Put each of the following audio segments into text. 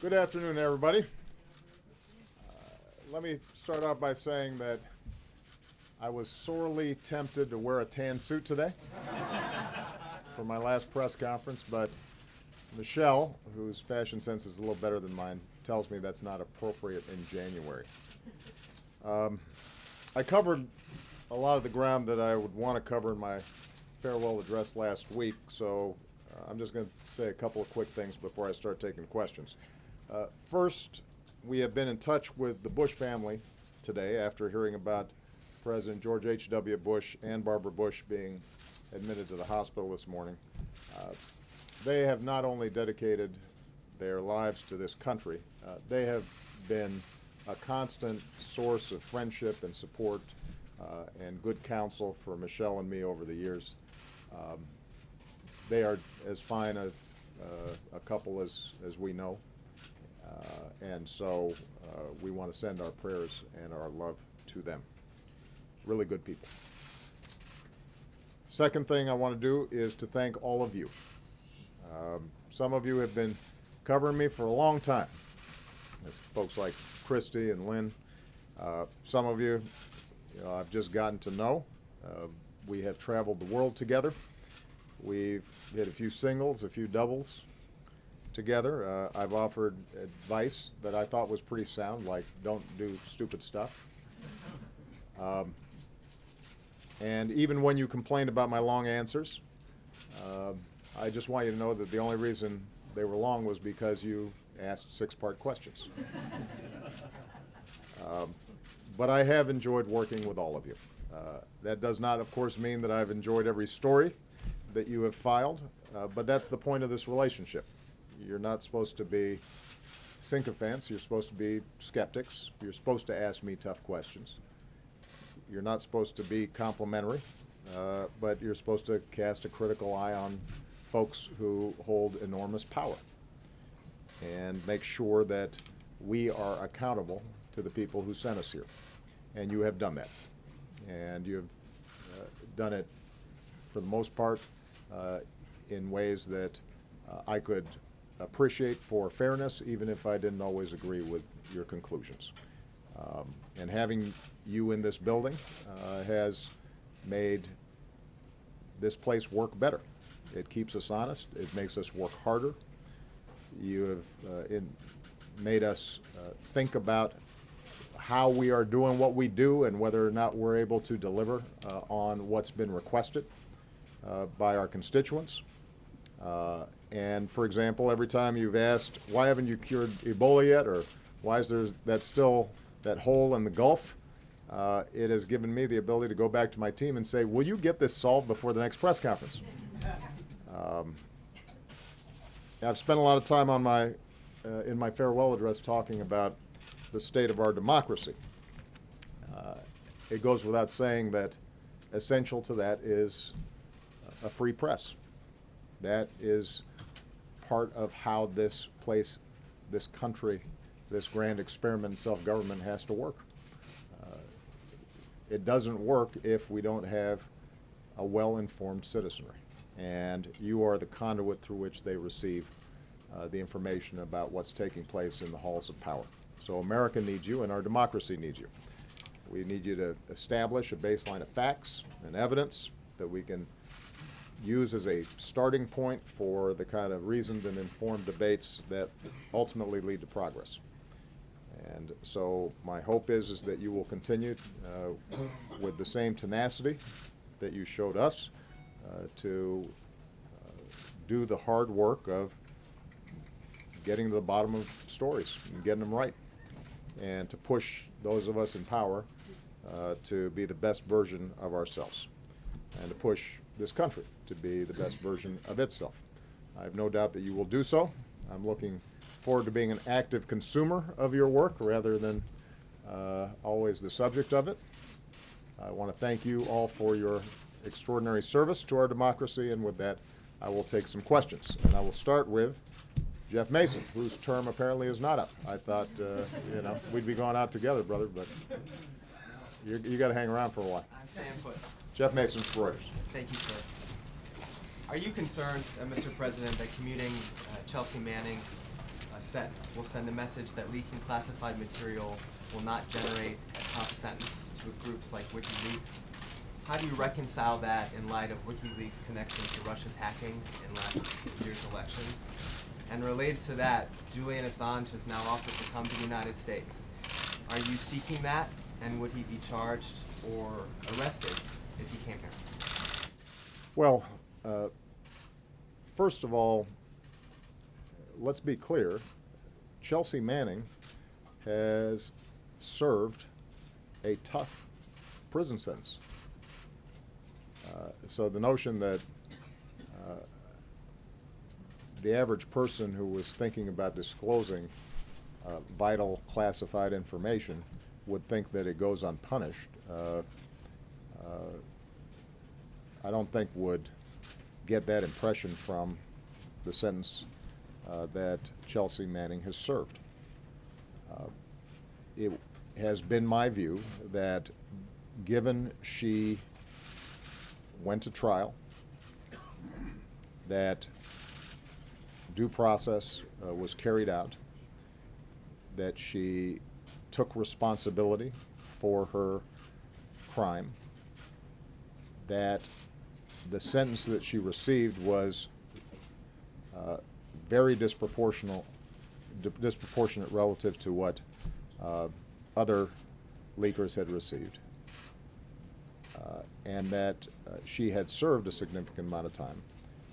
Good afternoon, everybody. Let me start off by saying that I was sorely tempted to wear a tan suit today for my last press conference, but Michelle, whose fashion sense is a little better than mine, tells me that's not appropriate in January. I covered a lot of the ground that I would want to cover in my farewell address last week, so I'm just going to say a couple of quick things before I start taking questions. First, we have been in touch with the Bush family today after hearing about President George H.W. Bush and Barbara Bush being admitted to the hospital this morning. They have not only dedicated their lives to this country, they have been a constant source of friendship and support and good counsel for Michelle and me over the years. They are as fine a couple as we know. And so we want to send our prayers and our love to them. Really good people. Second thing I want to do is to thank all of you. Some of you have been covering me for a long time. There's folks like Christy and Lynn. Some of you, I've just gotten to know. We have traveled the world together. We've hit a few singles, a few doubles together. I've offered advice that I thought was pretty sound, like don't do stupid stuff. And even when you complained about my long answers, I just want you to know that the only reason they were long was because you asked six-part questions. But I have enjoyed working with all of you. That does not, of course, mean that I've enjoyed every story that you have filed, but that's the point of this relationship. You're not supposed to be sycophants. You're supposed to be skeptics. You're supposed to ask me tough questions. You're not supposed to be complimentary, but you're supposed to cast a critical eye on folks who hold enormous power and make sure that we are accountable to the people who sent us here. And you have done that. And you've done it, for the most part, in ways that I could appreciate for fairness, even if I didn't always agree with your conclusions. And having you in this building has made this place work better. It keeps us honest. It makes us work harder. You have made us think about how we are doing what we do and whether or not we're able to deliver on what's been requested by our constituents. And for example, every time you've asked, why haven't you cured Ebola yet, or why is there still that hole in the Gulf, it has given me the ability to go back to my team and say, will you get this solved before the next press conference? I've spent a lot of time on in my farewell address talking about the state of our democracy. It goes without saying that essential to that is a free press. That is part of how this place, this country, this grand experiment in self-government has to work. It doesn't work if we don't have a well-informed citizenry. And you are the conduit through which they receive the information about what's taking place in the halls of power. So America needs you, and our democracy needs you. We need you to establish a baseline of facts and evidence that we can use as a starting point for the kind of reasoned and informed debates that ultimately lead to progress. And so my hope is that you will continue with the same tenacity that you showed us to do the hard work of getting to the bottom of stories and getting them right, and to push those of us in power to be the best version of ourselves, and to push this country to be the best version of itself. I have no doubt that you will do so. I'm looking forward to being an active consumer of your work rather than always the subject of it. I want to thank you all for your extraordinary service to our democracy, and with that, I will take some questions. And I will start with Jeff Mason, whose term apparently is not up. I thought, we'd be going out together, brother, but you got to hang around for a while. I'm staying put. Jeff Mason, Reuters. Thank you, sir. Are you concerned, Mr. President, that commuting Chelsea Manning's sentence. We'll send a message that leaking classified material will not generate a tough sentence to groups like WikiLeaks. How do you reconcile that in light of WikiLeaks' connection to Russia's hacking in last year's election? And related to that, Julian Assange has now offered to come to the United States. Are you seeking that, and would he be charged or arrested if he came here? Well, first of all, let's be clear. Chelsea Manning has served a tough prison sentence. So the notion that the average person who was thinking about disclosing vital classified information would think that it goes unpunished, I don't think would get that impression from the sentence that Chelsea Manning has served. It has been my view that given she went to trial, that due process was carried out, that she took responsibility for her crime, that the sentence that she received was very disproportionate relative to what other leakers had received, and that she had served a significant amount of time,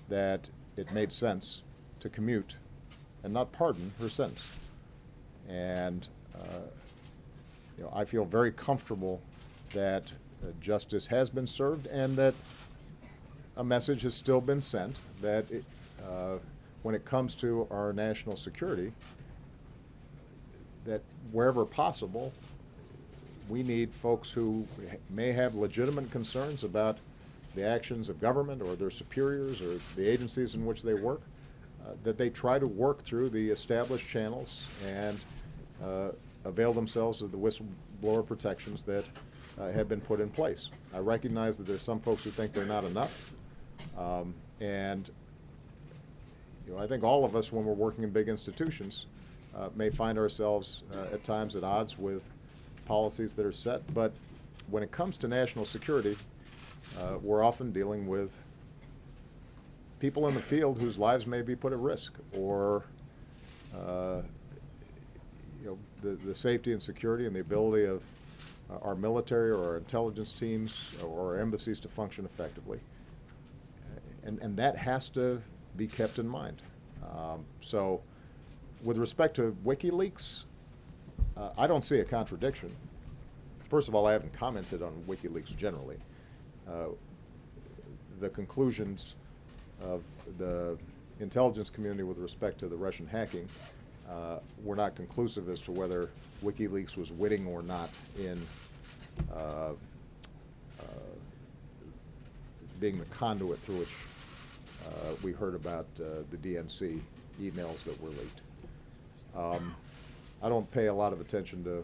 that it made sense to commute and not pardon her sentence. And I feel very comfortable that justice has been served and that a message has still been sent that when it comes to our national security, that wherever possible, we need folks who may have legitimate concerns about the actions of government or their superiors or the agencies in which they work, that they try to work through the established channels and avail themselves of the whistleblower protections that have been put in place. I recognize that there's some folks who think they're not enough, and I think all of us, when we're working in big institutions, may find ourselves at times at odds with policies that are set. But when it comes to national security, we're often dealing with people in the field whose lives may be put at risk, or the safety and security and the ability of our military or our intelligence teams or our embassies to function effectively. And that has to be kept in mind. So with respect to WikiLeaks, I don't see a contradiction. First of all, I haven't commented on WikiLeaks generally. The conclusions of the intelligence community with respect to the Russian hacking were not conclusive as to whether WikiLeaks was witting or not in being the conduit through which we heard about the DNC emails that were leaked. I don't pay a lot of attention to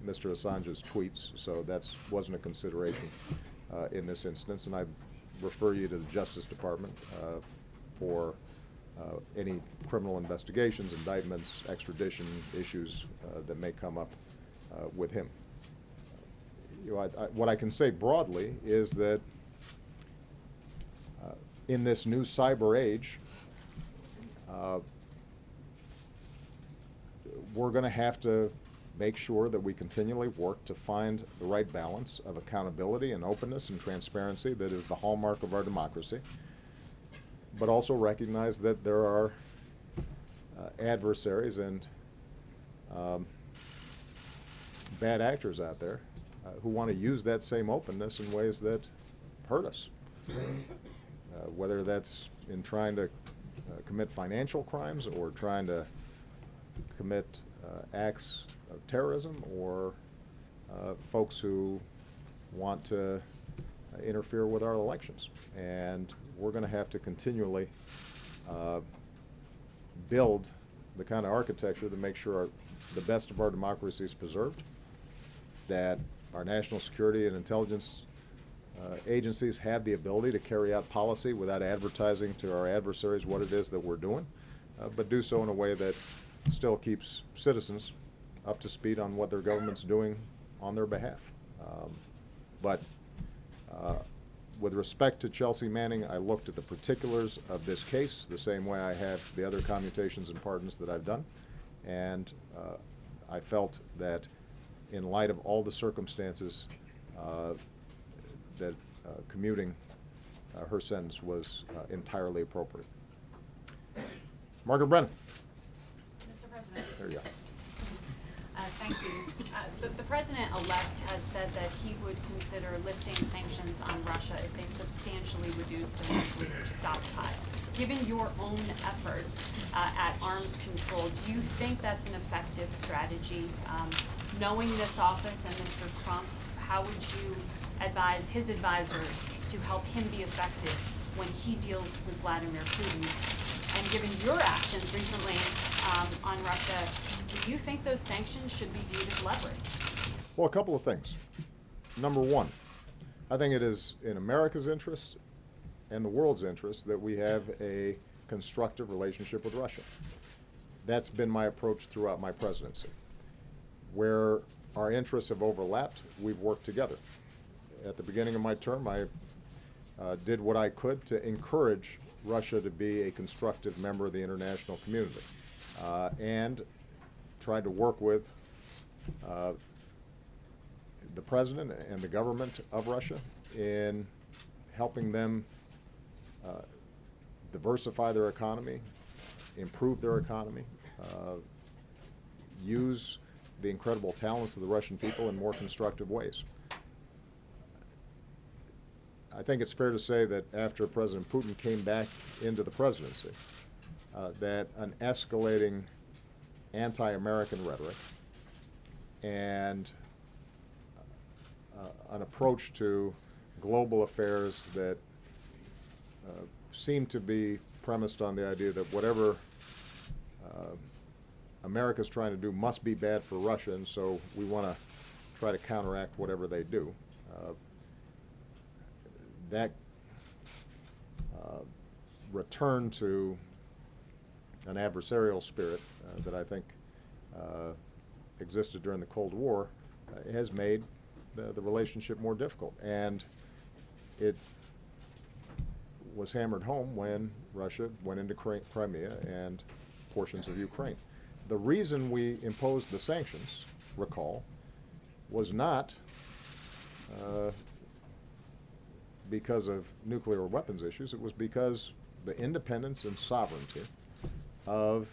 Mr. Assange's tweets, so that wasn't a consideration in this instance, and I refer you to the Justice Department for any criminal investigations, indictments, extradition issues that may come up with him. What I can say broadly is that in this new cyber age, we're going to have to make sure that we continually work to find the right balance of accountability and openness and transparency that is the hallmark of our democracy, but also recognize that there are adversaries and bad actors out there who want to use that same openness in ways that hurt us, whether that's in trying to commit financial crimes or trying to commit acts of terrorism, or folks who want to interfere with our elections. And we're going to have to continually build the kind of architecture to make sure the best of our democracy is preserved, that our national security and intelligence agencies have the ability to carry out policy without advertising to our adversaries what it is that we're doing, but do so in a way that still keeps citizens up to speed on what their government's doing on their behalf. But with respect to Chelsea Manning, I looked at the particulars of this case the same way I have the other commutations and pardons that I've done, and I felt that in light of all the circumstances that commuting her sentence was entirely appropriate. Margaret Brennan. Mr. President. There you go. Thank you. The President-elect has said that he would consider lifting sanctions on Russia if they substantially reduce the nuclear stockpile. Given your own efforts at arms control, do you think that's an effective strategy? Knowing this office and Mr. Trump, how would you advise his advisors to help him be effective when he deals with Vladimir Putin? And given your actions recently on Russia, do you think those sanctions should be viewed as leverage? Well, a couple of things. Number one, I think it is in America's interest and the world's interest that we have a constructive relationship with Russia. That's been my approach throughout my presidency. Where our interests have overlapped, we've worked together. At the beginning of my term, I did what I could to encourage Russia to be a constructive member of the international community, and tried to work with the president and the government of Russia in helping them diversify their economy, improve their economy, use the incredible talents of the Russian people in more constructive ways. I think it's fair to say that after President Putin came back into the presidency, that an escalating anti-American rhetoric and an approach to global affairs that seemed to be premised on the idea that whatever America's trying to do must be bad for Russia, and so we want to try to counteract whatever they do. That return to an adversarial spirit that I think existed during the Cold War has made the relationship more difficult. And it was hammered home when Russia went into Crimea and portions of Ukraine. The reason we imposed the sanctions, recall, was not because of nuclear weapons issues. It was because the independence and sovereignty of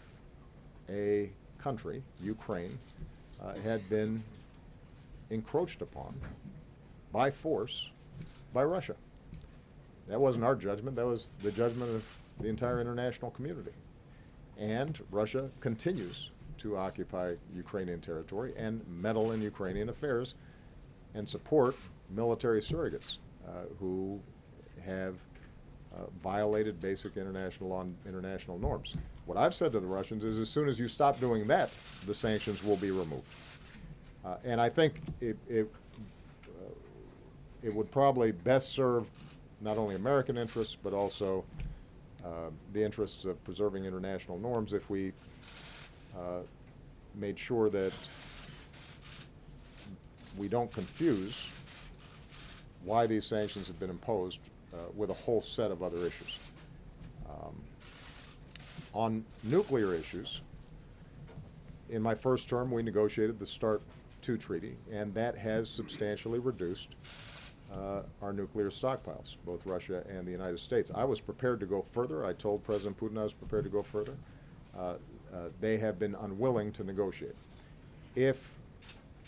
a country, Ukraine, had been encroached upon by force by Russia. That wasn't our judgment. That was the judgment of the entire international community. And Russia continues to occupy Ukrainian territory and meddle in Ukrainian affairs and support military surrogates who have violated basic international law and international norms. What I've said to the Russians is, as soon as you stop doing that, the sanctions will be removed. And I think it would probably best serve not only American interests, but also the interests of preserving international norms if we made sure that we don't confuse why these sanctions have been imposed with a whole set of other issues. On nuclear issues, in my first term, we negotiated the START II treaty, and that has substantially reduced our nuclear stockpiles, both Russia and the United States. I was prepared to go further. I told President Putin I was prepared to go further. They have been unwilling to negotiate. If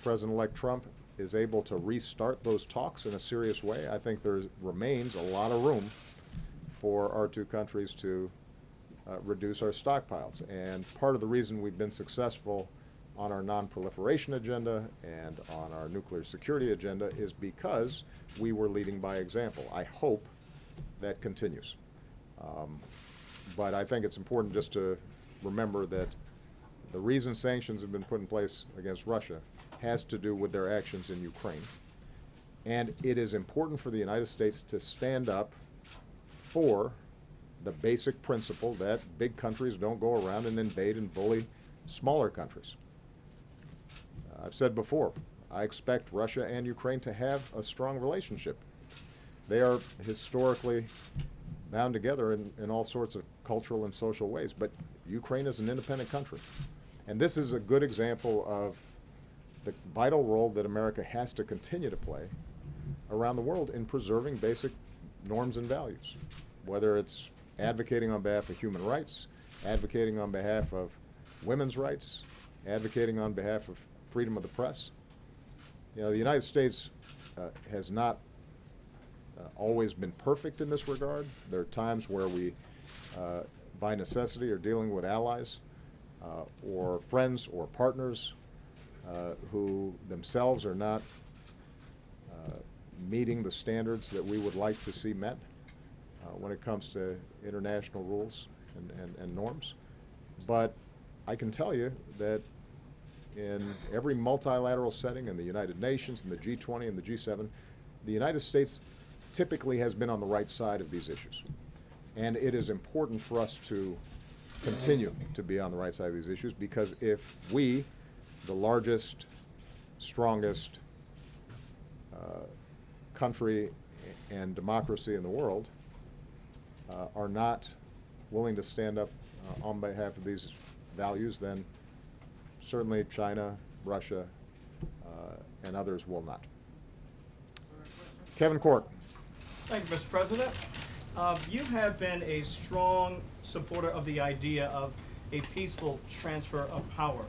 President-elect Trump is able to restart those talks in a serious way, I think there remains a lot of room for our two countries to reduce our stockpiles. And part of the reason we've been successful on our non-proliferation agenda and on our nuclear security agenda is because we were leading by example. I hope that continues. But I think it's important just to remember that the reason sanctions have been put in place against Russia has to do with their actions in Ukraine. And it is important for the United States to stand up for the basic principle that big countries don't go around and invade and bully smaller countries. I've said before, I expect Russia and Ukraine to have a strong relationship. They are historically bound together in all sorts of cultural and social ways, but Ukraine is an independent country. And this is a good example of the vital role that America has to continue to play around the world in preserving basic norms and values, whether it's advocating on behalf of human rights, advocating on behalf of women's rights, advocating on behalf of freedom of the press. You know, the United States has not always been perfect in this regard. There are times where we, by necessity, are dealing with allies or friends or partners who themselves are not meeting the standards that we would like to see met when it comes to international rules and norms. But I can tell you that in every multilateral setting, in the United Nations, in the G20 and the G7, the United States typically has been on the right side of these issues. And it is important for us to continue to be on the right side of these issues, because if we, the largest, strongest country and democracy in the world, are not willing to stand up on behalf of these values, then certainly China, Russia, and others will not. Kevin Cork. Thank you, Mr. President. You have been a strong supporter of the idea of a peaceful transfer of power,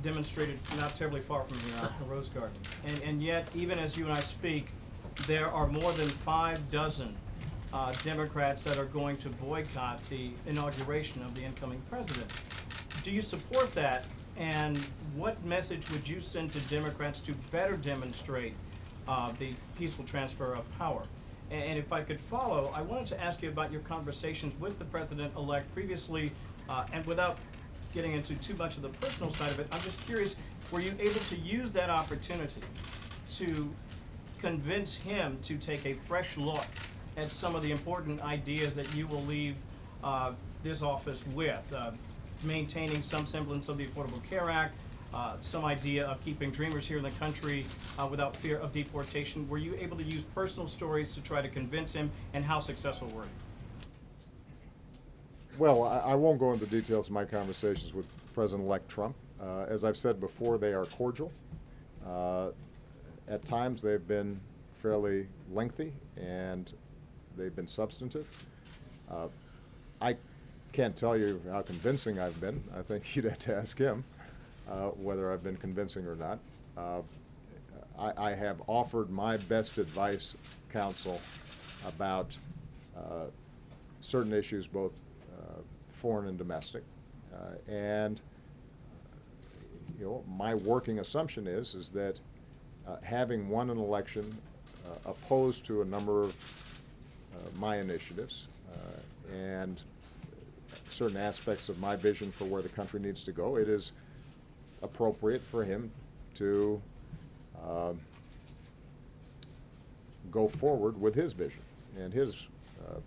demonstrated not terribly far from here out in the Rose Garden. And yet, even as you and I speak, there are more than 6 Democrats that are going to boycott the inauguration of the incoming president. Do you support that? And what message would you send to Democrats to better demonstrate the peaceful transfer of power? And if I could follow, I wanted to ask you about your conversations with the president-elect previously, and without getting into too much of the personal side of it, I'm just curious, were you able to use that opportunity to convince him to take a fresh look at some of the important ideas that you will leave this office with, maintaining some semblance of the Affordable Care Act, some idea of keeping dreamers here in the country without fear of deportation? Were you able to use personal stories to try to convince him, and how successful were you? Well, I won't go into details of my conversations with President-elect Trump. As I've said before, they are cordial. At times they've been fairly lengthy, and they've been substantive. I can't tell you how convincing I've been. I think you'd have to ask him whether I've been convincing or not. I have offered my best advice, counsel, about certain issues, both foreign and domestic. And you know, my working assumption is that having won an election opposed to a number of my initiatives and certain aspects of my vision for where the country needs to go, it is appropriate for him to go forward with his vision and his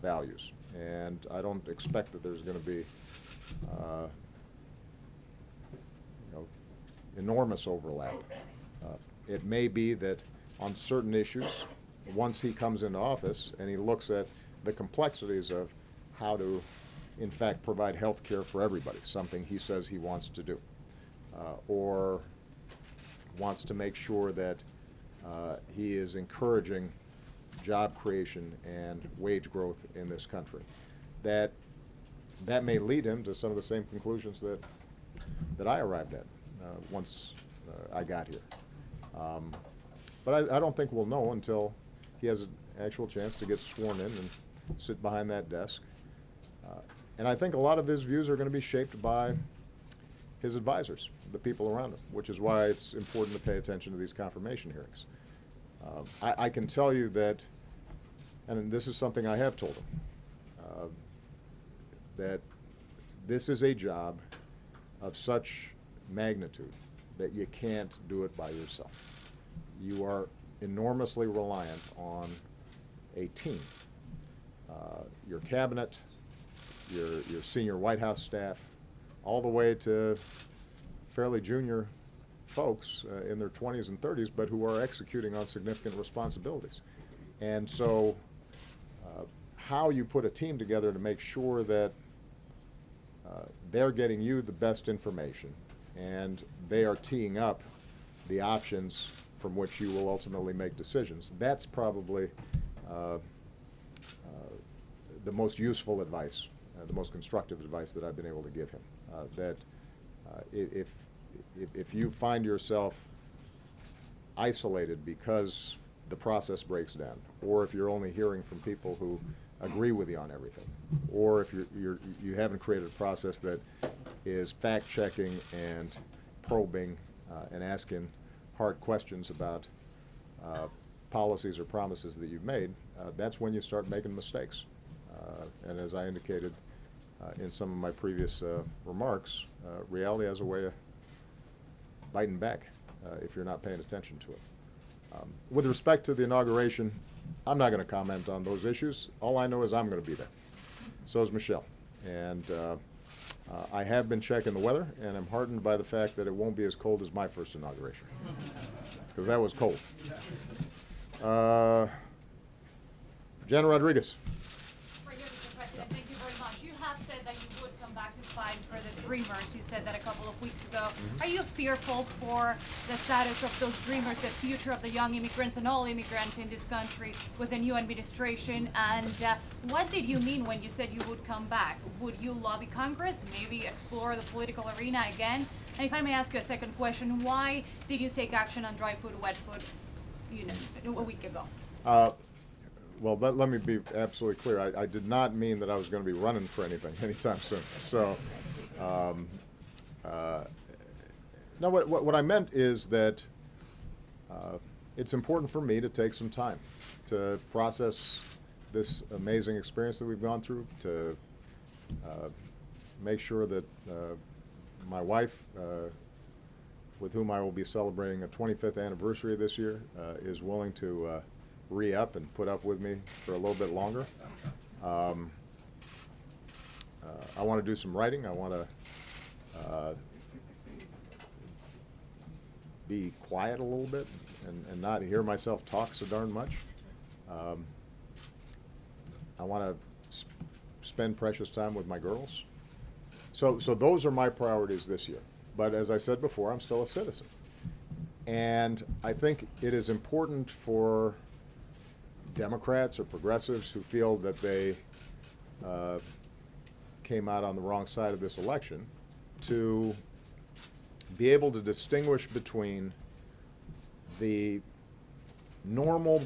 values. And I don't expect that there's going to be enormous overlap. It may be that on certain issues, once he comes into office and he looks at the complexities of how to, in fact, provide health care for everybody, something he says he wants to do, or wants to make sure that he is encouraging job creation and wage growth in this country, that may lead him to some of the same conclusions that I arrived at once I got here. But I don't think we'll know until he has an actual chance to get sworn in and sit behind that desk. And I think a lot of his views are going to be shaped by his advisors, the people around him, which is why it's important to pay attention to these confirmation hearings. I can tell you that, and this is something I have told him, that this is a job of such magnitude that you can't do it by yourself. You are enormously reliant on a team. Your cabinet, your senior White House staff, all the way to fairly junior folks in their 20s and 30s, but who are executing on significant responsibilities. And so how you put a team together to make sure that they're getting you the best information and they are teeing up the options from which you will ultimately make decisions, that's probably the most useful advice, the most constructive advice that I've been able to give him. That if you find yourself isolated because the process breaks down, or if you're only hearing from people who agree with you on everything, or if you haven't created a process that is fact-checking and probing and asking hard questions about policies or promises that you've made, that's when you start making mistakes. And as I indicated in some of my previous remarks, reality has a way of biting back if you're not paying attention to it. With respect to the inauguration, I'm not going to comment on those issues. All I know is I'm going to be there. So is Michelle. And I have been checking the weather, and I'm heartened by the fact that it won't be as cold as my first inauguration, because that was cold. Jan Rodriguez. Very good, Mr. President. Thank you very much. You have said that you would come back to fight for the dreamers. You said that a couple of weeks ago. Are you fearful for the status of those dreamers, the future of the young immigrants and all immigrants in this country with the new administration? And what did you mean when you said you would come back? Would you lobby Congress, maybe explore the political arena again? And if I may ask you a second question, why did you take action on dry food, wet food, a week ago? Well, let me be absolutely clear. I did not mean that I was going to be running for anything anytime soon. So, no, what I meant is that it's important for me to take some time to process this amazing experience that we've gone through, to make sure that my wife, with whom I will be celebrating a 25th anniversary this year, is willing to re-up and put up with me for a little bit longer. I want to do some writing. I want to be quiet a little bit and not hear myself talk so darn much. I want to spend precious time with my girls. So those are my priorities this year. But as I said before, I'm still a citizen. And I think it is important for Democrats or progressives who feel that they came out on the wrong side of this election to be able to distinguish between the normal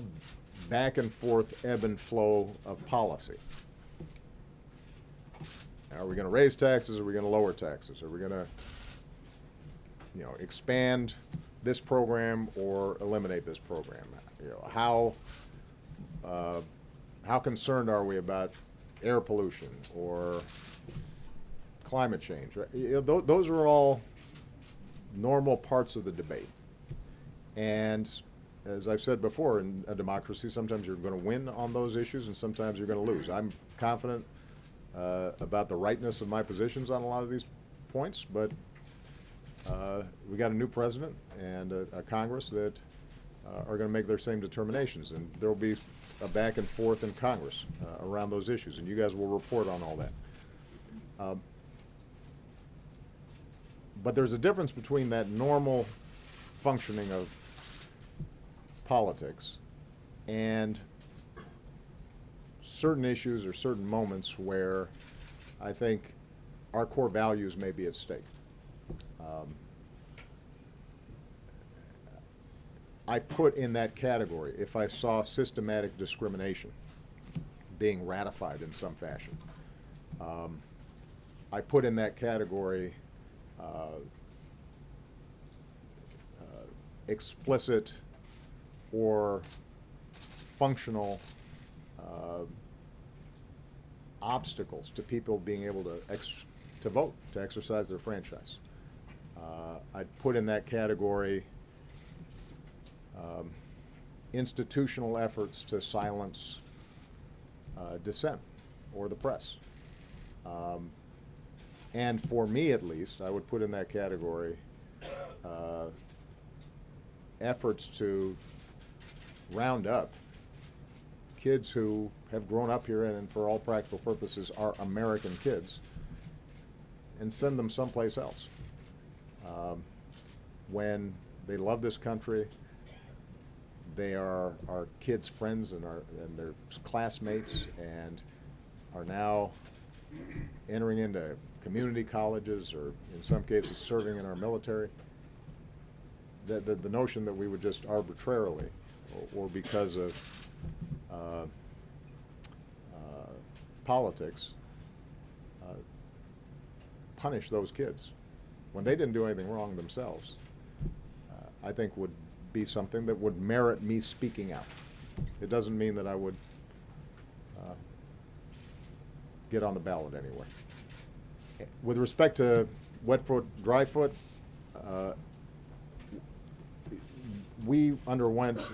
back and forth ebb and flow of policy. Are we going to raise taxes? Are we going to lower taxes? Are we going to, expand this program or eliminate this program? How concerned are we about air pollution or climate change? Those are all normal parts of the debate. And as I've said before, in a democracy, sometimes you're going to win on those issues and sometimes you're going to lose. I'm confident about the rightness of my positions on a lot of these points, but we got a new president and a Congress that are going to make their same determinations, and there will be a back and forth in Congress around those issues, and you guys will report on all that. But there's a difference between that normal functioning of politics and certain issues or certain moments where I think our core values may be at stake. I put in that category if I saw systematic discrimination being ratified in some fashion. I put in that category explicit or functional obstacles to people being able to vote, to exercise their franchise. I'd put in that category institutional efforts to silence dissent or the press. And for me, at least, I would put in that category efforts to round up kids who have grown up here and for all practical purposes are American kids and send them someplace else. When they love this country, they are our kids' friends and their classmates, and are now entering into community colleges or in some cases serving in our military. The notion that we would just arbitrarily or because of politics punish those kids when they didn't do anything wrong themselves, I think would be something that would merit me speaking out. It doesn't mean that I would get on the ballot anyway. With respect to wet foot, dry foot, we underwent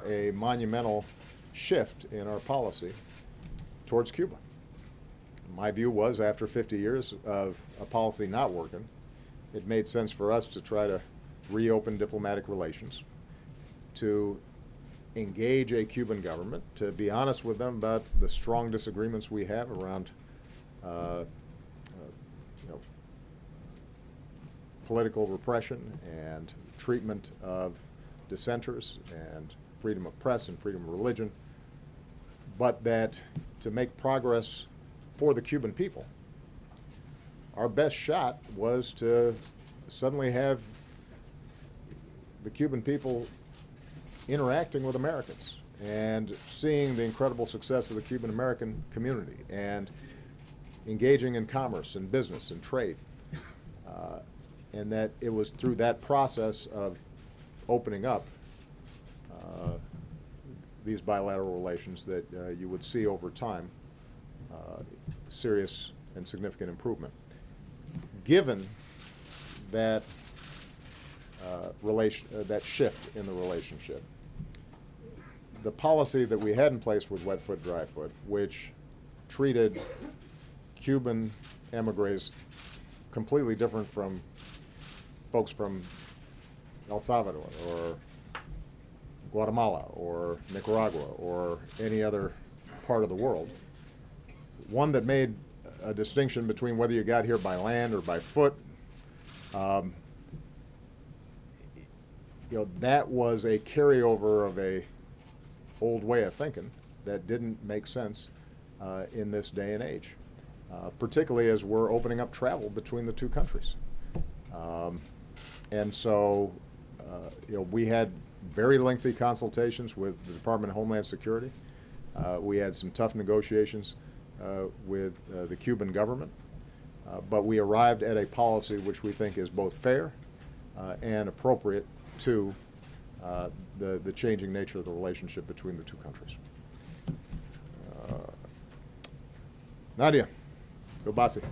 a monumental shift in our policy towards Cuba. My view was, after 50 years of a policy not working, it made sense for us to try to reopen diplomatic relations, to engage a Cuban government, to be honest with them about the strong disagreements we have around political repression and treatment of dissenters and freedom of press and freedom of religion, but that to make progress for the Cuban people, our best shot was to suddenly have the Cuban people interacting with Americans and seeing the incredible success of the Cuban American community and engaging in commerce and business and trade. And that it was through that process of opening up these bilateral relations that you would see over time serious and significant improvement. Given that that shift in the relationship, the policy that we had in place with wet foot, dry foot, which treated Cuban emigres completely different from folks from El Salvador or Guatemala or Nicaragua or any other part of the world, one that made a distinction between whether you got here by land or by foot, that was a carryover of a old way of thinking that didn't make sense in this day and age, particularly as we're opening up travel between the two countries. And so, we had very lengthy consultations with the Department of Homeland Security. We had some tough negotiations with the Cuban government, but we arrived at a policy which we think is both fair and appropriate to the changing nature of the relationship between the two countries. Nadia, go Basi.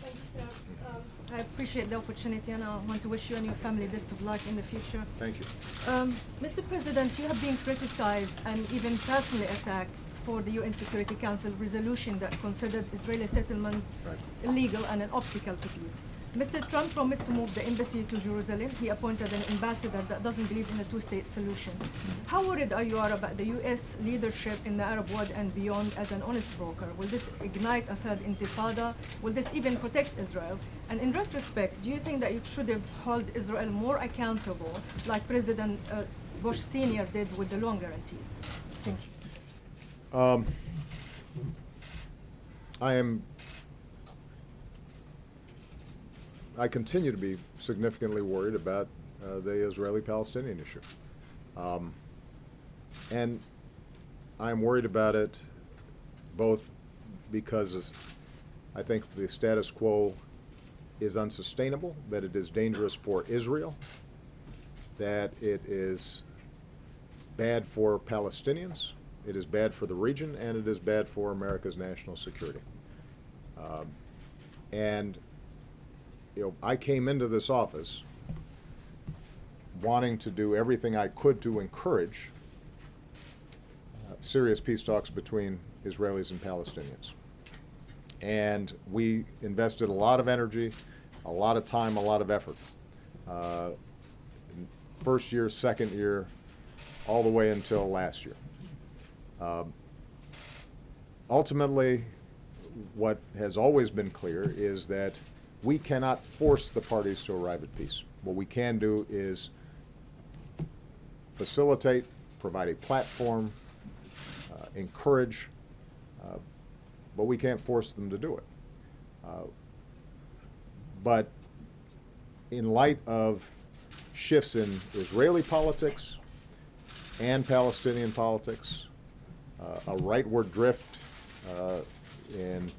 Thank you, sir. I appreciate the opportunity, and I want to wish you and your family best of luck in the future. Thank you. Mr. President, you have been criticized and even personally attacked for the UN Security Council resolution that considered Israeli settlements illegal and an obstacle to peace. Mr. Trump promised to move the embassy to Jerusalem. He appointed an ambassador that doesn't believe in a two-state solution. How worried are you about the U.S. leadership in the Arab world and beyond as an honest broker? Will this ignite a third intifada? Will this even protect Israel? And in retrospect, do you think that you should have held Israel more accountable, like President Bush Sr. did with the loan guarantees? Thank you. I continue to be significantly worried about the Israeli-Palestinian issue. And I'm worried about it both because I think the status quo is unsustainable, that it is dangerous for Israel, that it is bad for Palestinians, it is bad for the region, and it is bad for America's national security. I came into this office wanting to do everything I could to encourage serious peace talks between Israelis and Palestinians. And we invested a lot of energy, a lot of time, a lot of effort. First year, second year, all the way until last year. Ultimately, what has always been clear is that we cannot force the parties to arrive at peace. What we can do is facilitate, provide a platform, encourage, but we can't force them to do it. But in light of shifts in Israeli politics and Palestinian politics, a rightward drift in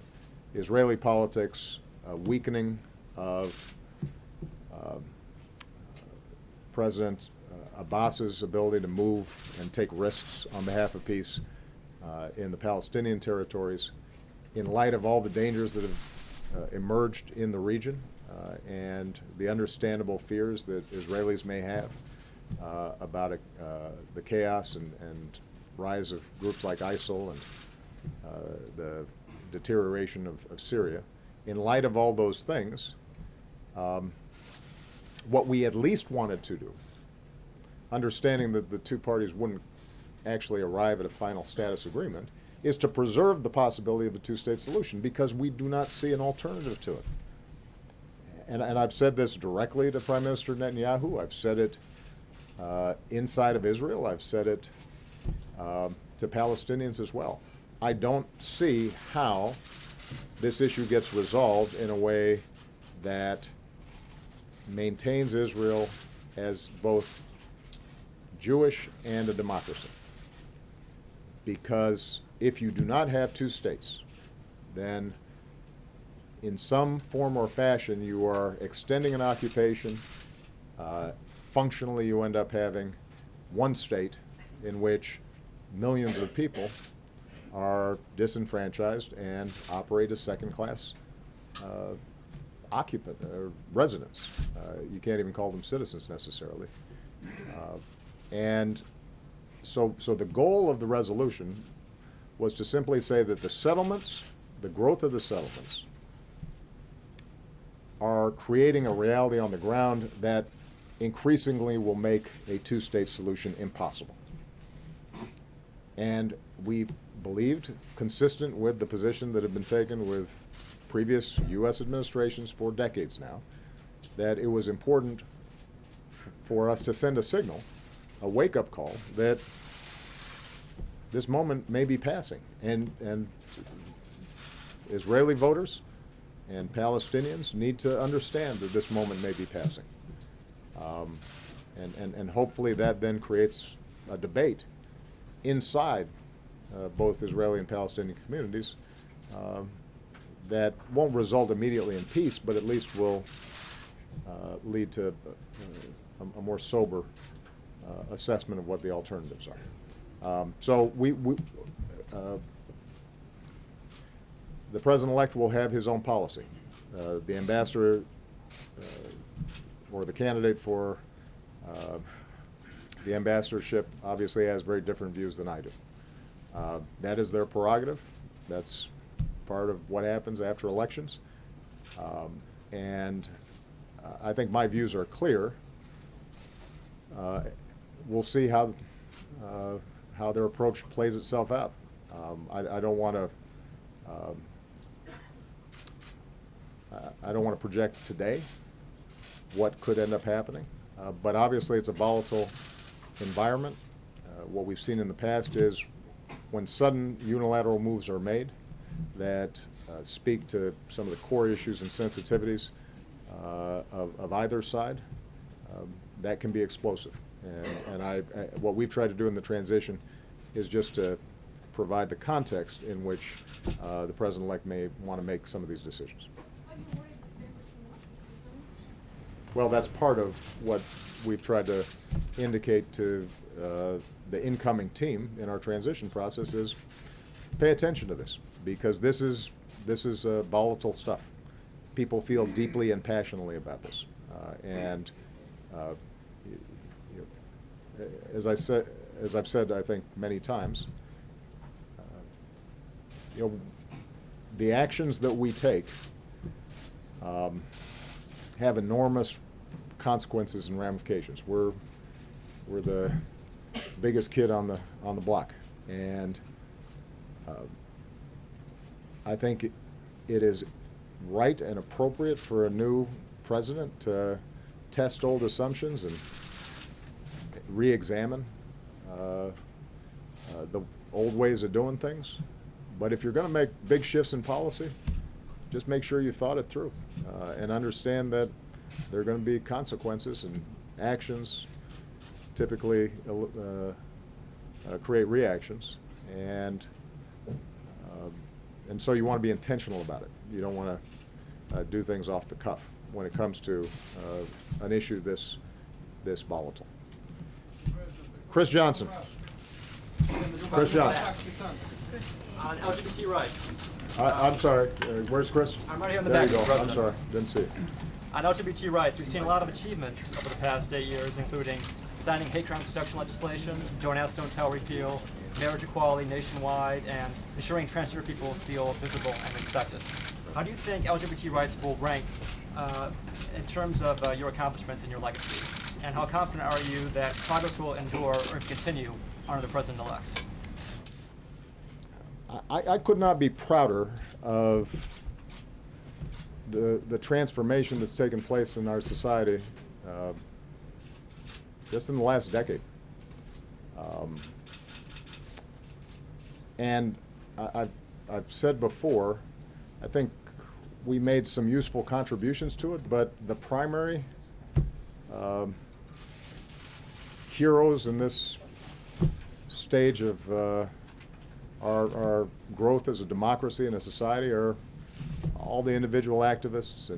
Israeli politics, a weakening of President Abbas's ability to move and take risks on behalf of peace in the Palestinian territories, in light of all the dangers that have emerged in the region and the understandable fears that Israelis may have about the chaos and rise of groups like ISIL and the deterioration of Syria. In light of all those things, what we at least wanted to do, understanding that the two parties wouldn't actually arrive at a final status agreement, is to preserve the possibility of a two-state solution, because we do not see an alternative to it. And I've said this directly to Prime Minister Netanyahu. I've said it inside of Israel. I've said it to Palestinians as well. I don't see how this issue gets resolved in a way that maintains Israel as both Jewish and a democracy. Because if you do not have two states, then in some form or fashion you are extending an occupation. Functionally, you end up having one state in which millions of people are disenfranchised and operate as second-class occupant or residents. You can't even call them citizens necessarily. And so the goal of the resolution was to simply say that the settlements, the growth of the settlements, are creating a reality on the ground that increasingly will make a two-state solution impossible. And we believed, consistent with the position that had been taken with previous U.S. administrations for decades now, that it was important for us to send a signal, a wake-up call, that this moment may be passing. And Israeli voters and Palestinians need to understand that this moment may be passing. And hopefully that then creates a debate inside both Israeli and Palestinian communities that won't result immediately in peace, but at least will lead to a more sober assessment of what the alternatives are. So the President-elect will have his own policy. The ambassador or the candidate for the ambassadorship obviously has very different views than I do. That is their prerogative. That's part of what happens after elections. And I think my views are clear. We'll see how their approach plays itself out. I don't want to project today what could end up happening, but obviously it's a volatile environment. What we've seen in the past is when sudden unilateral moves are made that speak to some of the core issues and sensitivities of either side, that can be explosive. And what we've tried to do in the transition is just to provide the context in which the President-elect may want to make some of these decisions. Well, that's part of what we've tried to indicate to the incoming team in our transition process is pay attention to this, because this is volatile stuff. People feel deeply and passionately about this, and as I've said, I think many times, the actions that we take have enormous consequences and ramifications. We're the biggest kid on the block, and I think it is right and appropriate for a new president to test old assumptions and re-examine the old ways of doing things. But if you're going to make big shifts in policy, just make sure you've thought it through and understand that there are going to be consequences, and actions typically create reactions, and so you want to be intentional about it. You don't want to do things off the cuff when it comes to an issue this volatile. Chris Johnson. Chris Johnson. On LGBT rights. I'm sorry. Where's Chris? I'm right here in the there back. You go. Mr. President. I'm sorry. Didn't see it. On LGBT rights, we've seen a lot of achievements over the past 8 years, including signing hate crime protection legislation, Don't Ask, Don't Tell repeal, marriage equality nationwide, and ensuring transgender people feel visible and respected. How do you think LGBT rights will rank in terms of your accomplishments and your legacy? And how confident are you that progress will endure or continue under the president-elect? I could not be prouder of the transformation that's taken place in our society just in the last decade. And I've said before, I think we made some useful contributions to it, but the primary heroes in this stage of our growth as a democracy and a society are all the individual activists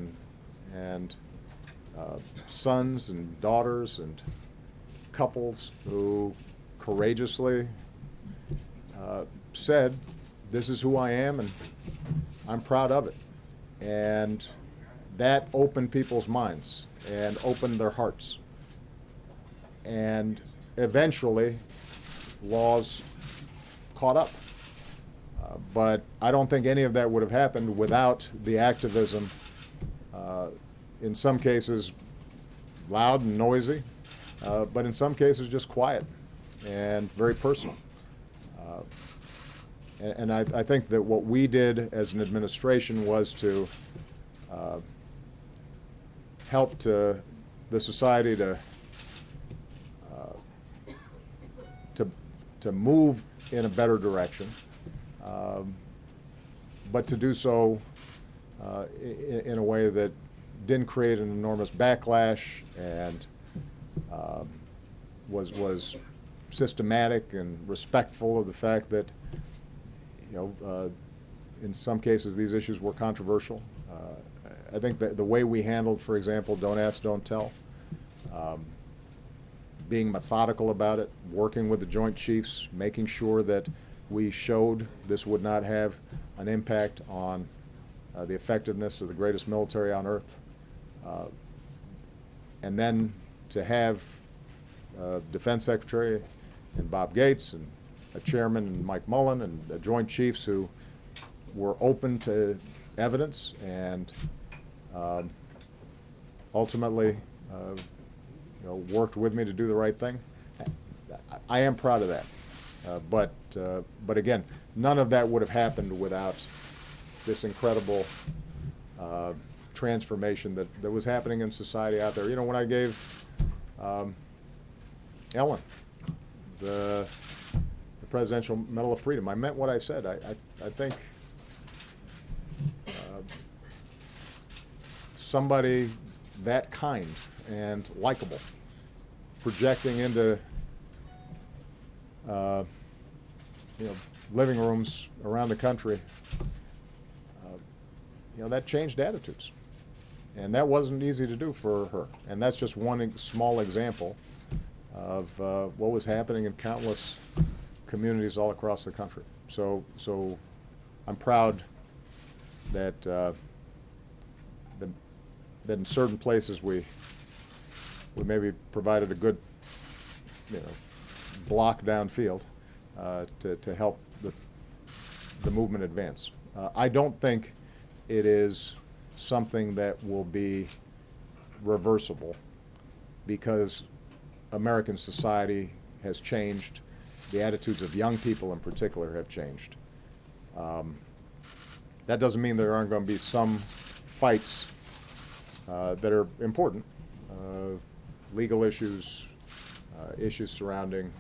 and sons and daughters and couples who courageously said, "This is who I am, and I'm proud of it." And that opened people's minds and opened their hearts. And eventually, laws caught up. But I don't think any of that would have happened without the activism, in some cases loud and noisy, but in some cases just quiet and very personal. And I think that what we did as an administration was to help the society to move in a better direction, but to do so in a way that didn't create an enormous backlash and was systematic and respectful of the fact that, in some cases these issues were controversial. I think that the way we handled, for example, Don't Ask, Don't Tell, being methodical about it, working with the Joint Chiefs, making sure that we showed this would not have an impact on the effectiveness of the greatest military on earth. And then to have Defense Secretary and Bob Gates and a chairman and Mike Mullen and the Joint Chiefs who were open to evidence and ultimately worked with me to do the right thing. I am proud of that. But again, none of that would have happened without this incredible transformation that was happening in society out there. When I gave Ellen the Presidential Medal of Freedom, I meant what I said. I think somebody that kind and likable projecting into living rooms around the country, that changed attitudes. And that wasn't easy to do for her. And that's just one small example of what was happening in countless communities all across the country. So I'm proud that that in certain places we maybe provided a good block downfield to help the movement advance. I don't think it is something that will be reversible because American society has changed. The attitudes of young people in particular have changed. That doesn't mean there aren't going to be some fights that are important. Legal issues, issues surrounding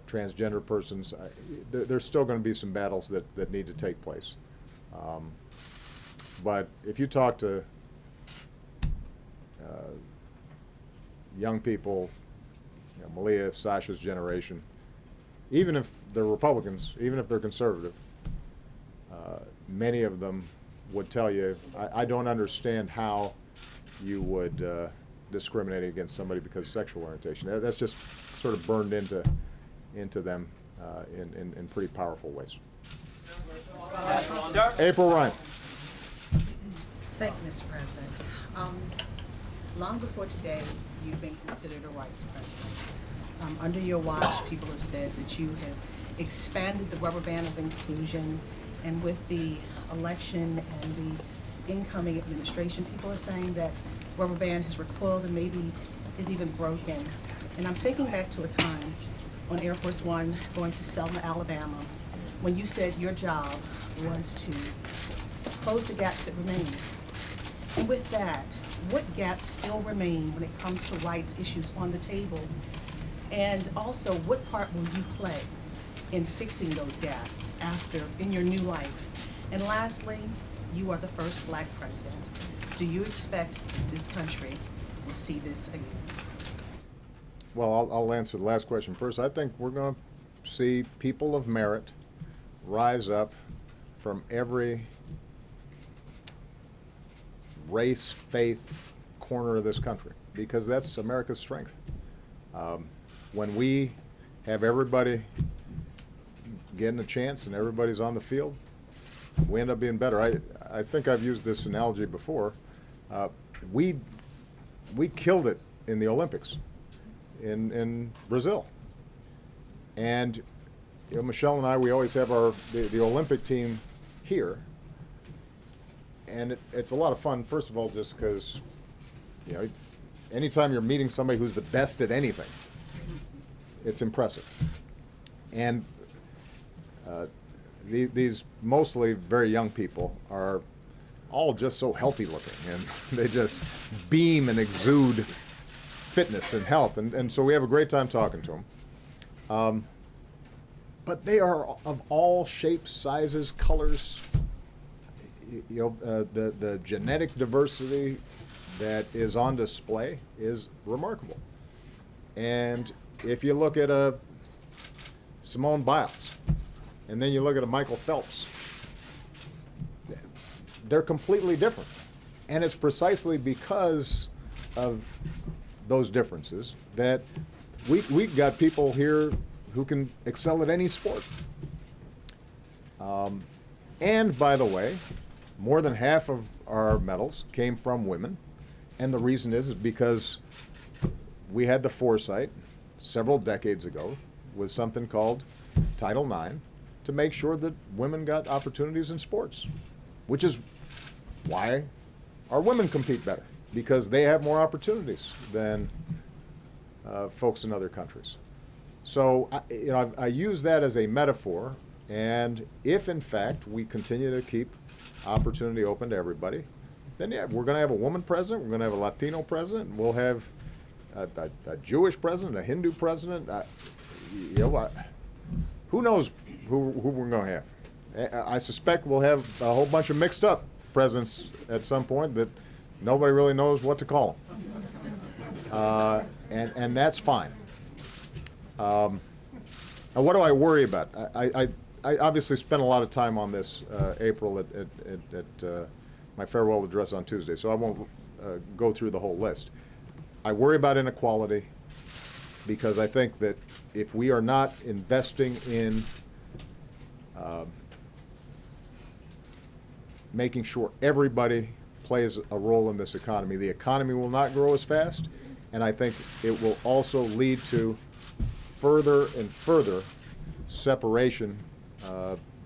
transgender persons. There's still going to be some battles that need to take place. But if you talk to young people, Malia, Sasha's generation, even if they're Republicans, even if they're conservative, many of them would tell you, I don't understand how you would discriminate against somebody because of sexual orientation. That's just sort of burned into them in pretty powerful ways. Sir? April Ryan. Thank you, Mr. President. Long before today, you've been considered a rights president. Under your watch, people have said that you have expanded the rubber band of inclusion, and with the election and the incoming administration, people are saying that rubber band has recoiled and maybe is even broken. And I'm thinking back to a time on Air Force One going to Selma, Alabama, when you said your job was to close the gaps that remain. And with that, what gaps still remain when it comes to rights issues on the table? And also, what part will you play in fixing those gaps in your new life? And lastly, you are the first Black president. Do you expect this country will see this again? Well, I'll answer the last question first. I think we're going to see people of merit rise up from every race, faith, corner of this country, because that's America's strength. When we have everybody getting a chance and everybody's on the field, we end up being better. I think I've used this analogy before. We killed it in the Olympics in Brazil. And Michelle and I, we always have the Olympic team here. And it's a lot of fun, first of all, just because, anytime you're meeting somebody who's the best at anything, it's impressive. And these mostly very young people are all just so healthy looking, and they just beam and exude fitness and health. And so we have a great time talking to them. But they are of all shapes, sizes, colors. The genetic diversity that is on display is remarkable. And if you look at a Simone Biles, and then you look at a Michael Phelps, they're completely different. And it's precisely because of those differences that we've got people here who can excel at any sport. And by the way, more than half of our medals came from women. And the reason is because we had the foresight several decades ago with something called Title IX to make sure that women got opportunities in sports, which is why our women compete better, because they have more opportunities than folks in other countries. So I use that as a metaphor, and if in fact we continue to keep opportunity open to everybody, then yeah, we're going to have a woman president, we're going to have a Latino president, and we'll have a Jewish president, a Hindu president. Who knows who we're going to have? I suspect we'll have a whole bunch of mixed up presidents at some point that nobody really knows what to call them. And that's fine. And what do I worry about? I obviously spent a lot of time on this, April, at my farewell address on Tuesday, so I won't go through the whole list. I worry about inequality because I think that if we are not investing in making sure everybody plays a role in this economy, the economy will not grow as fast, and I think it will also lead to further and further separation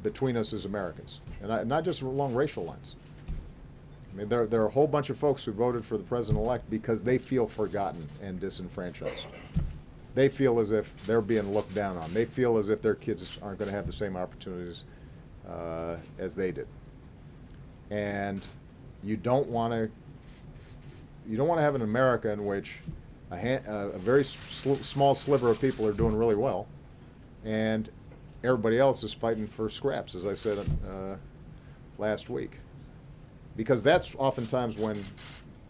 between us as Americans, and not just along racial lines. I mean, there are a whole bunch of folks who voted for the president-elect because they feel forgotten and disenfranchised. They feel as if they're being looked down on. They feel as if their kids aren't going to have the same opportunities as they did. And you don't want to have an America in which a very small sliver of people are doing really well, and everybody else is fighting for scraps, as I said last week. Because that's oftentimes when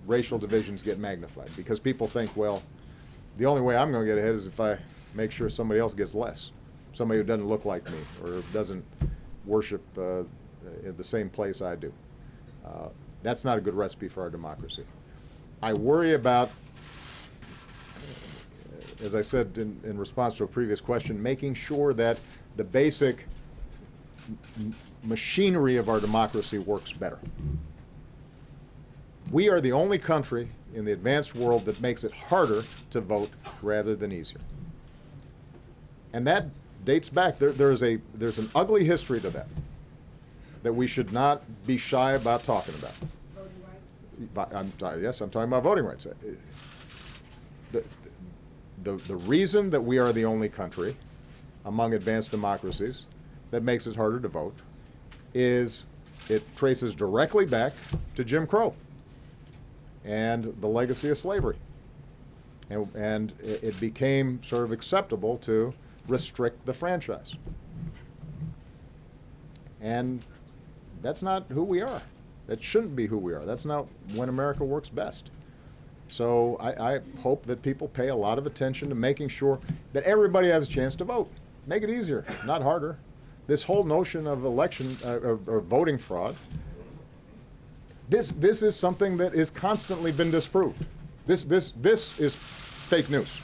racial divisions get magnified, because people think, well, the only way I'm going to get ahead is if I make sure somebody else gets less, somebody who doesn't look like me or doesn't worship in the same place I do. That's not a good recipe for our democracy. I worry about, as I said in response to a previous question, making sure that the basic machinery of our democracy works better. We are the only country in the advanced world that makes it harder to vote rather than easier. And that dates back. There's an ugly history to that we should not be shy about talking about. Voting rights? Yes, I'm talking about voting rights. The reason that we are the only country among advanced democracies that makes it harder to vote is it traces directly back to Jim Crow and the legacy of slavery. And it became sort of acceptable to restrict the franchise. And that's not who we are. That shouldn't be who we are. That's not when America works best. So I hope that people pay a lot of attention to making sure that everybody has a chance to vote. Make it easier, not harder. This whole notion of election or voting fraud, this is something that is constantly been disproved. This is fake news.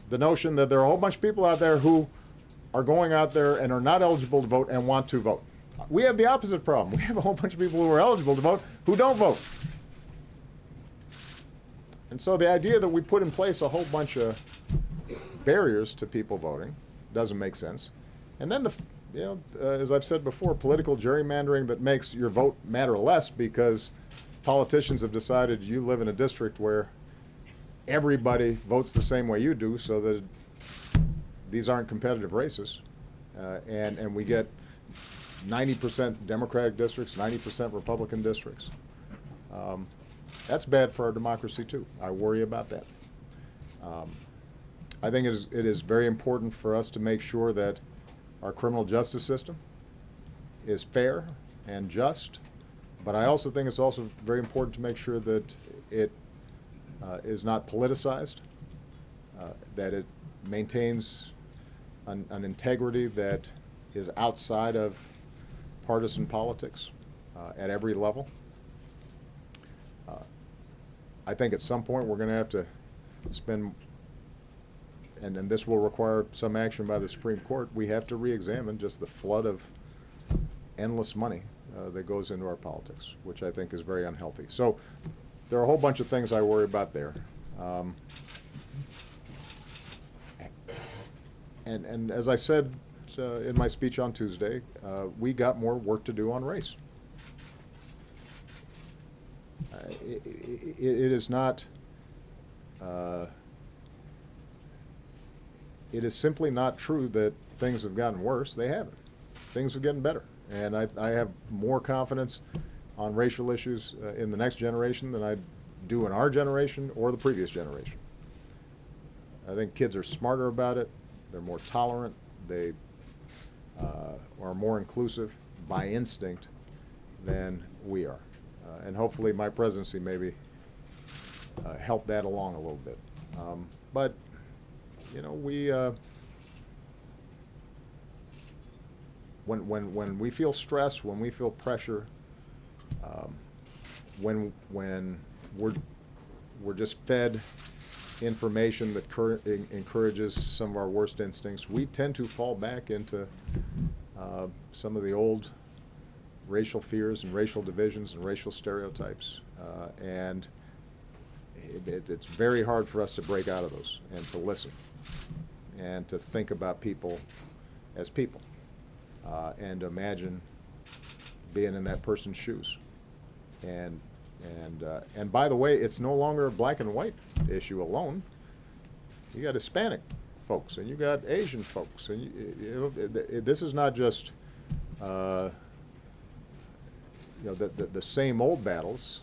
The notion that there are a whole bunch of people out there who are going out there and are not eligible to vote and want to vote. We have the opposite problem. We have a whole bunch of people who are eligible to vote who don't vote. And so the idea that we put in place a whole bunch of barriers to people voting doesn't make sense. And then as I've said before, political gerrymandering that makes your vote matter less because politicians have decided you live in a district where everybody votes the same way you do, so that these aren't competitive races, and we get 90% Democratic districts, 90% Republican districts. That's bad for our democracy too. I worry about that. I think it is very important for us to make sure that our criminal justice system is fair and just, but I also think it's also very important to make sure that it is not politicized, that it maintains an integrity that is outside of partisan politics at every level. I think at some point we're going to have to spend, and this will require some action by the Supreme Court, we have to re-examine just the flood of endless money that goes into our politics, which I think is very unhealthy. So there are a whole bunch of things I worry about there. And as I said in my speech on Tuesday, we got more work to do on race. It is not, it is simply not true that things have gotten worse. They haven't. Things are getting better. And I have more confidence on racial issues in the next generation than I do in our generation or the previous generation. I think kids are smarter about it. They're more tolerant. They are more inclusive by instinct than we are. And hopefully my presidency maybe help that along a little bit. But, you know, we, when we feel stress, when we feel pressure, when we're just fed information that encourages some of our worst instincts, we tend to fall back into some of the old racial fears and racial divisions and racial stereotypes, and it's very hard for us to break out of those and to listen and to think about people as people. and imagine being in that person's shoes. And by the way, it's no longer a black and white issue alone. You got Hispanic folks, and you got Asian folks, and this is not just the same old battles.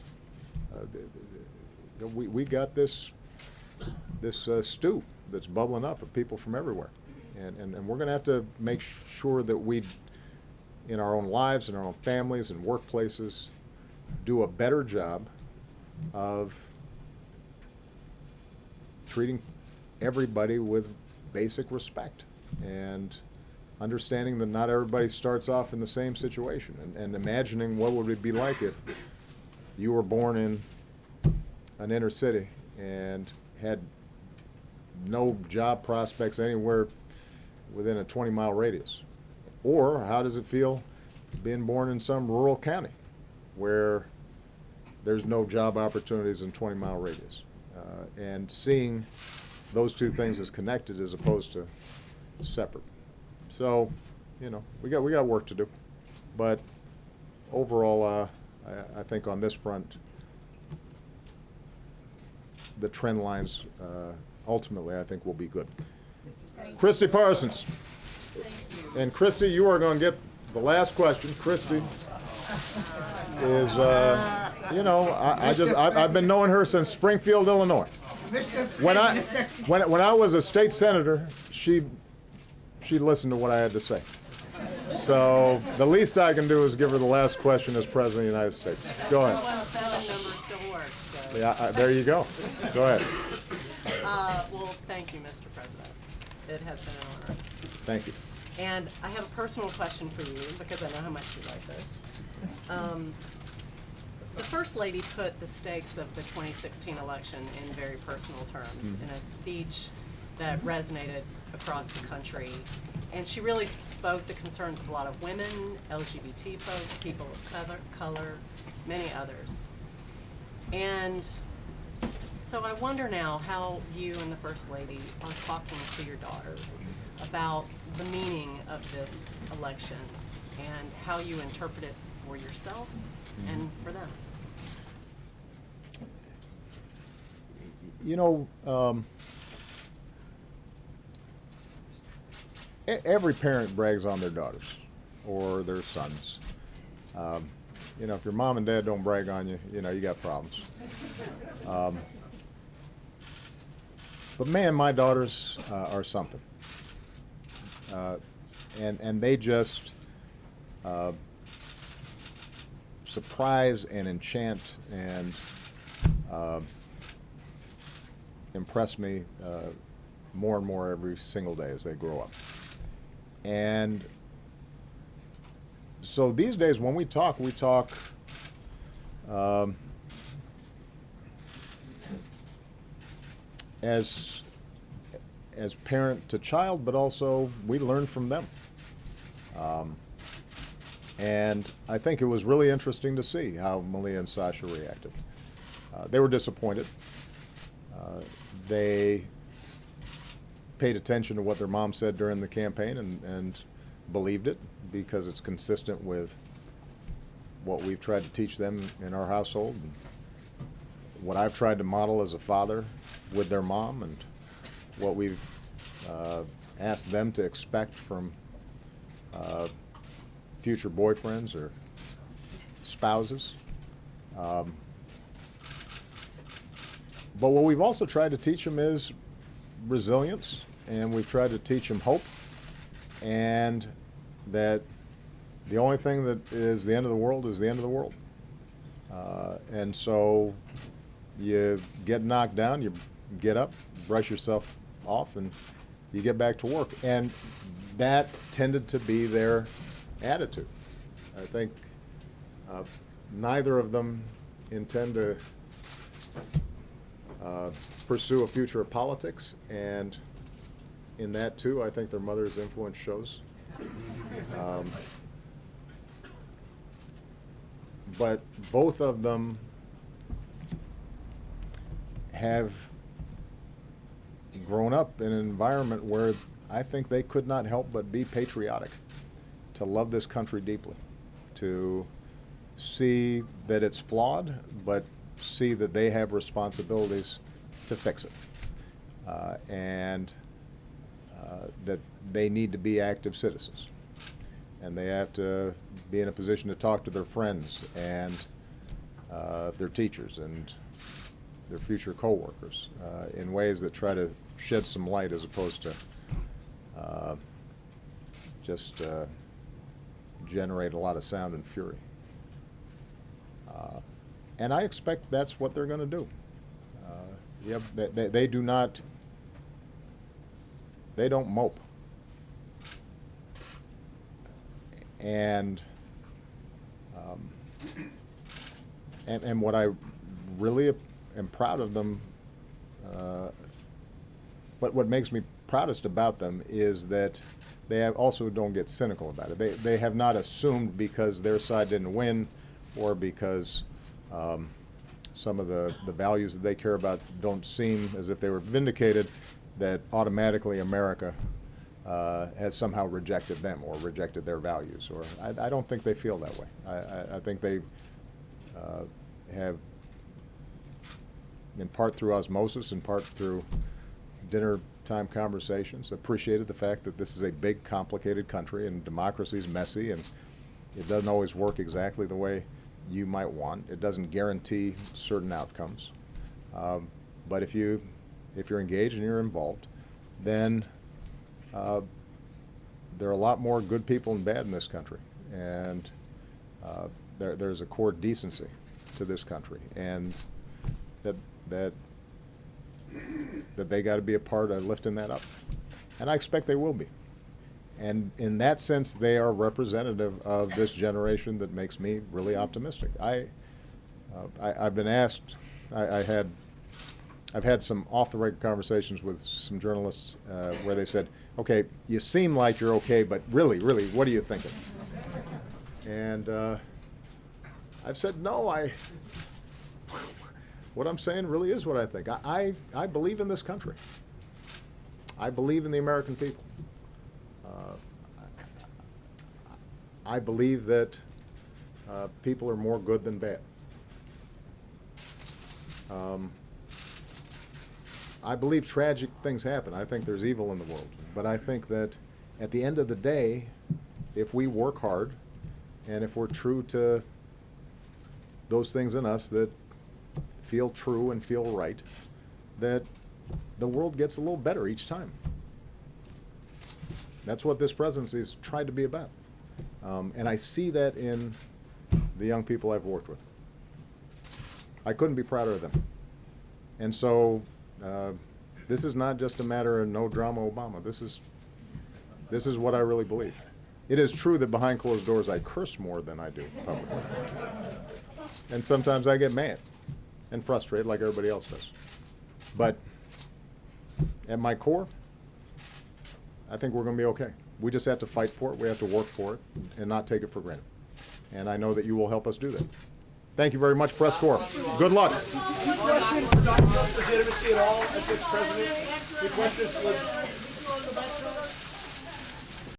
We got this stew that's bubbling up of people from everywhere, and we're going to have to make sure that we, in our own lives, in our own families, and workplaces, do a better job of treating everybody with basic respect and understanding that not everybody starts off in the same situation, and imagining what would it be like if you were born in an inner city and had no job prospects anywhere within a 20-mile radius. Or how does it feel being born in some rural county where there's no job opportunities in 20-mile radius? And seeing those two things as connected as opposed to separate. So, we got work to do. But overall, I think on this front, the trend lines ultimately, I think, will be good. Christy Parsons. And Christy, you are going to get the last question. Christy is, I've been knowing her since Springfield, Illinois. When I was a state senator, she listened to what I had to say. So the least I can do is give her the last question as President of the United States. Go ahead. 217 number still works. So. Yeah, there you go. Go ahead. Well, thank you, Mr. President. It has been an honor. Thank you. And I have a personal question for you because I know how much you like this. The First Lady put the stakes of the 2016 election in very personal terms in a speech that resonated across the country. And she really spoke the concerns of a lot of women, LGBT folks, people of color, many others. And so I wonder now how you and the First Lady are talking to your daughters about the meaning of this election and how you interpret it for yourself and for them. Every parent brags on their daughters or their sons. If your mom and dad don't brag on you, you got problems. But man, my daughters are something. And they just surprise and enchant and impress me more and more every single day as they grow up. And so these days when we talk as parent to child, but also we learn from them. And I think it was really interesting to see how Malia and Sasha reacted. They were disappointed. They paid attention to what their mom said during the campaign and believed it because it's consistent with what we've tried to teach them in our household and what I've tried to model as a father with their mom and what we've asked them to expect from future boyfriends or spouses. But what we've also tried to teach them is resilience, and we've tried to teach them hope, and that the only thing that is the end of the world is the end of the world. And so you get knocked down, you get up, brush yourself off, and you get back to work. And that tended to be their attitude. I think neither of them intend to pursue a future of politics, and in that too, I think their mother's influence shows. But both of them have grown up in an environment where I think they could not help but be patriotic to love this country deeply, to see that it's flawed, but see that they have responsibilities to fix it, and that they need to be active citizens, and they have to be in a position to talk to their friends and their teachers and their future coworkers in ways that try to shed some light as opposed to just generate a lot of sound and fury. And I expect that's what they're going to do. They do not, they don't mope. And what I really am proud of them, but what makes me proudest about them is that they also don't get cynical about it. They have not assumed because their side didn't win or because some of the values that they care about don't seem as if they were vindicated, that automatically America has somehow rejected them or rejected their values. Or I don't think they feel that way. I think they have, in part through osmosis, in part through dinner time conversations, appreciated the fact that this is a big, complicated country and democracy is messy and it doesn't always work exactly the way you might want. It doesn't guarantee certain outcomes. But if you're engaged and you're involved, then there are a lot more good people than bad in this country. And there's a core decency to this country. And that they got to be a part of lifting that up. And I expect they will be. And in that sense, they are representative of this generation that makes me really optimistic. I've been asked, I've had some off-the-record conversations with some journalists where they said, okay, you seem like you're okay, but really, what are you thinking? And I've said, no, what I'm saying really is what I think. I believe in this country. I believe in the American people. I believe that people are more good than bad. I believe tragic things happen. I think there's evil in the world. But I think that at the end of the day, if we work hard and if we're true to those things in us that feel true and feel right, that the world gets a little better each time. That's what this presidency has tried to be about. And I see that in the young people I've worked with. I couldn't be prouder of them. And so this is not just a matter of no drama Obama. This is what I really believe. It is true that behind closed doors I curse more than I do publicly. And sometimes I get mad and frustrated like everybody else does. But at my core, I think we're going to be okay. We just have to fight for it. We have to work for it and not take it for granted. And I know that you will help us do that. Thank you very much, press corps. Good luck. Do you question Donald Trump's legitimacy at all as vice president? Do you question his